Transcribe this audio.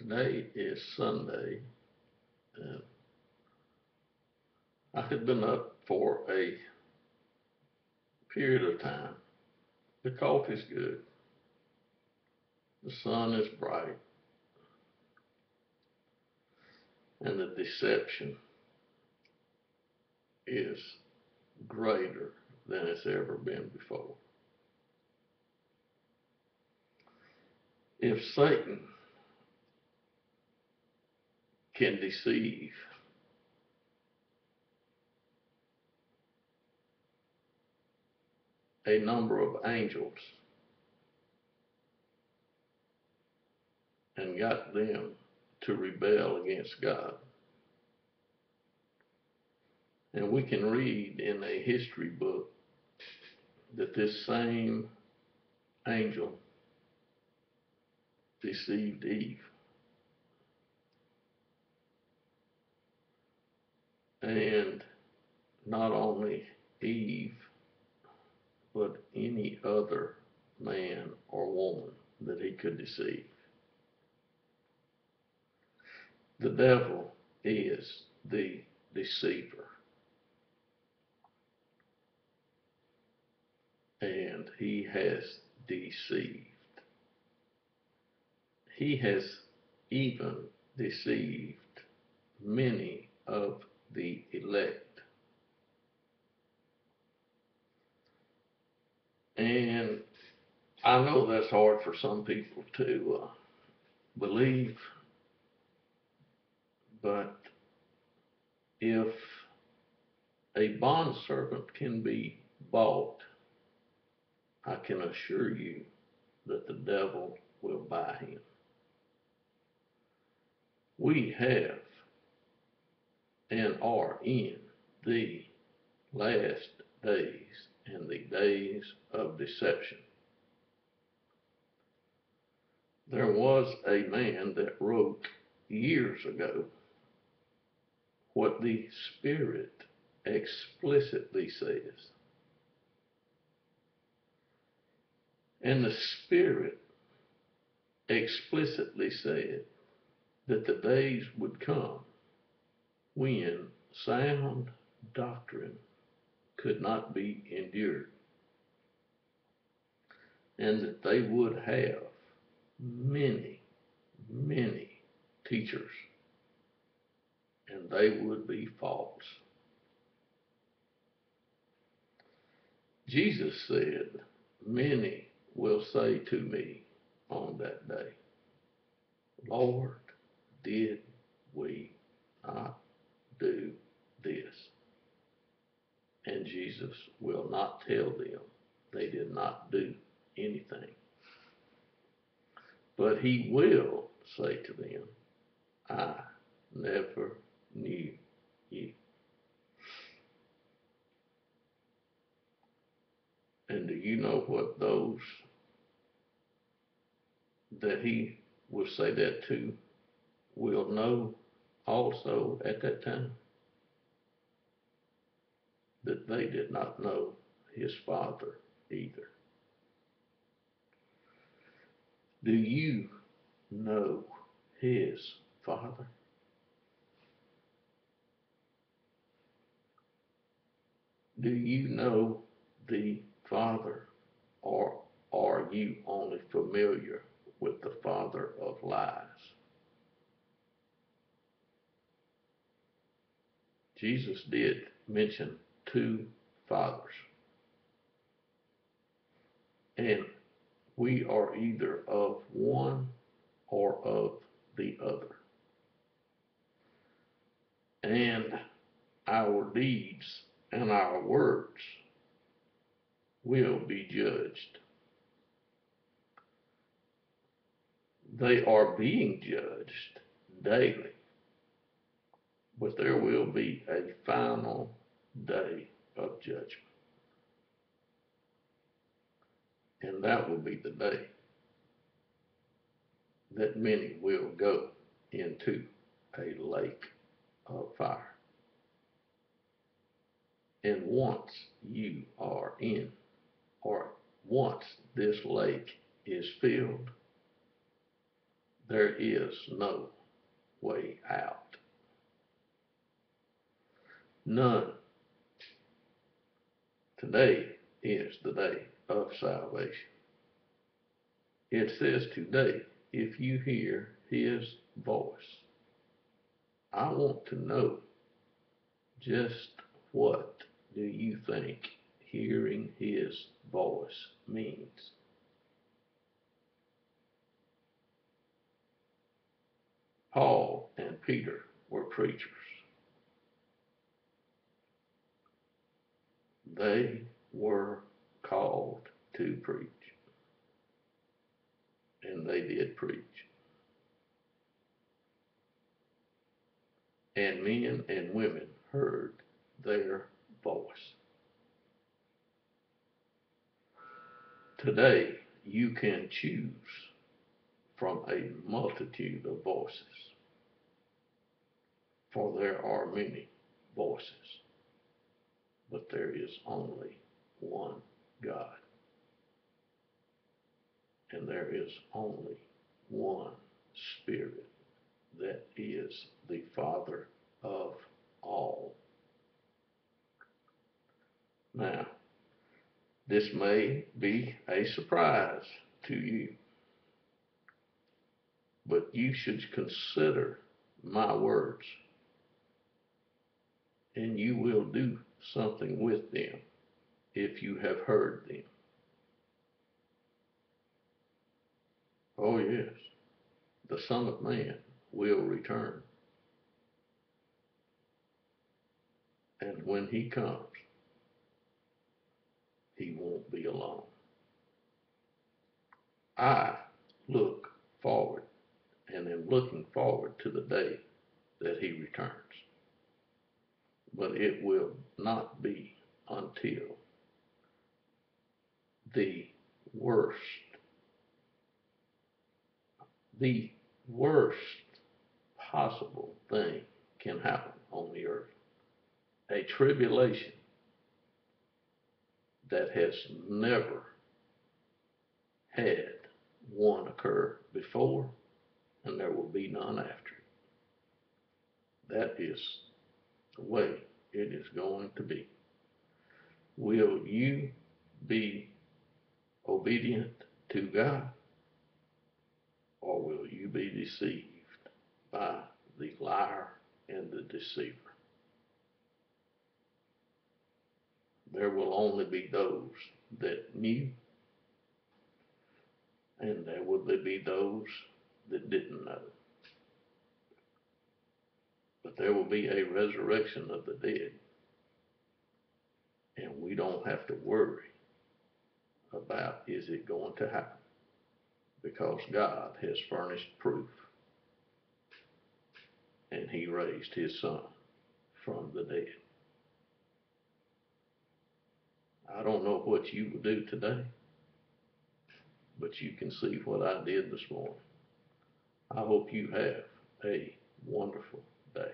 Today is Sunday, and I had been up for a period of time. The coffee's good, the sun is bright, and the deception is greater than it's ever been before. If Satan can deceive a number of angels and got them to rebel against God, and we can read in a history book that this same angel deceived Eve. And not only Eve, but any other man or woman that he could deceive. The devil is the deceiver, and he has deceived. He has even deceived many of the elect. And I know that's hard for some people to believe, but if a bondservant can be bought, I can assure you that the devil will buy him. We have and are in the last days and the days of deception. There was a man that wrote years ago what the Spirit explicitly says. And the Spirit explicitly said that the days would come when sound doctrine could not be endured, and that they would have many, many teachers, and they would be false. Jesus said, "Many will say to me on that day, Lord, did we not do this?" And Jesus will not tell them they did not do anything. But he will say to them, "I never knew you." And do you know what those that he will say that to will know also at that time? That they did not know his Father either. Do you know his Father? Do you know the Father, or are you only familiar with the father of lies? Jesus did mention two fathers, and we are either of one or of the other. And our deeds and our words will be judged. They are being judged daily, but there will be a final day of judgment. And that will be the day that many will go into a lake of fire. And once you are in, or once this lake is filled, There is no way out. None. Today is the day of salvation. It says today, if you hear his voice. I want to know, just what do you think hearing his voice means? Paul and Peter were preachers. They were called to preach, and they did preach. And men and women heard their voice. Today, you can choose from a multitude of voices, for there are many voices, but there is only one God, and there is only one Spirit that is the Father of all. Now, this may be a surprise to you, but you should consider my words, and you will do something with them if you have heard them. Oh, yes, the Son of Man will return, and when he comes, he won't be alone. I look forward and am looking forward to the day that he returns. But it will not be until the worst, the worst possible thing can happen on the earth. A tribulation that has never had one occur before, and there will be none after it. That is the way it is going to be. Will you be obedient to God, or will you be deceived by the liar and the deceiver? There will only be those that knew, and there will be those that didn't know. But there will be a resurrection of the dead, and we don't have to worry about is it going to happen, because God has furnished proof, and he raised his son from the dead. I don't know what you will do today, but you can see what I did this morning. I hope you have a wonderful day.